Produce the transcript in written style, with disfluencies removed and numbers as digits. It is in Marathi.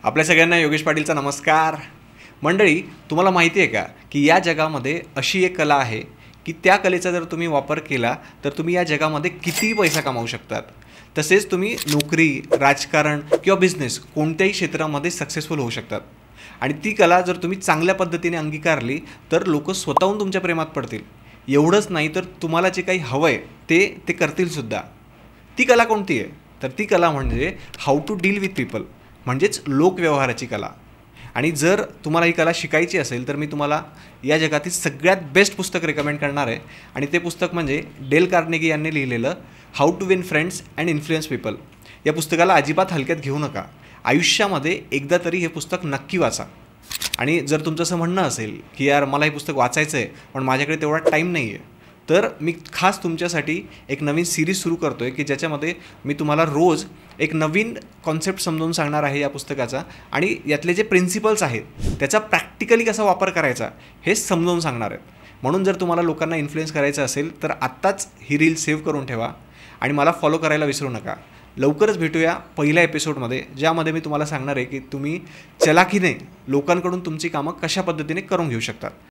आपल्या सगळ्यांना योगेश पाटीलचा नमस्कार. मंडळी, तुम्हाला माहिती आहे का की या जगामध्ये अशी एक कला आहे की त्या कलेचा जर तुम्ही वापर केला तर तुम्ही या जगामध्ये कितीही पैसा कमावू शकतात. तसेच तुम्ही नोकरी, राजकारण किंवा बिझनेस कोणत्याही क्षेत्रामध्ये सक्सेसफुल होऊ शकतात. आणि ती कला जर तुम्ही चांगल्या पद्धतीने अंगीकारली तर लोक स्वतःहून तुमच्या प्रेमात पडतील. एवढंच नाही तर तुम्हाला जे काही हवं आहे ते करतीलसुद्धा. ती कला कोणती आहे? तर ती कला म्हणजे how to deal with people, म्हणजेच लोकव्यवहाराची कला. आणि जर तुम्हाला ही कला शिकायची असेल तर मी तुम्हाला या जगातील सगळ्यात बेस्ट पुस्तक रेकमेंड करणार आहे. आणि ते पुस्तक म्हणजे डेल कार्नेगी यांनी लिहिलेलं how to win friends and influence people. या पुस्तकाला अजिबात हलक्यात घेऊ नका. आयुष्यामध्ये एकदा तरी हे पुस्तक नक्की वाचा. आणि जर तुमचं असं म्हणणं असेल की यार मला हे पुस्तक वाचायचं आहे पण माझ्याकडे तेवढा टाईम नाही आहे, तर मी खास तुमच्यासाठी एक नवीन सिरीज सुरू करतो आहे की ज्याच्यामध्ये मी तुम्हाला रोज एक नवीन कॉन्सेप्ट समजावून सांगणार आहे या पुस्तकाचा. आणि यातले जे प्रिन्सिपल्स आहेत त्याचा प्रॅक्टिकली कसा वापर करायचा हे समजावून सांगणार आहेत. म्हणून जर तुम्हाला लोकांना इन्फ्लुएन्स करायचं असेल तर आत्ताच ही रील सेव्ह करून ठेवा आणि मला फॉलो करायला विसरू नका. लवकरच भेटूया पहिल्या एपिसोडमध्ये, ज्यामध्ये मी तुम्हाला सांगणार आहे की तुम्ही चलाखीने लोकांकडून तुमची कामं कशा पद्धतीने करून घेऊ शकता.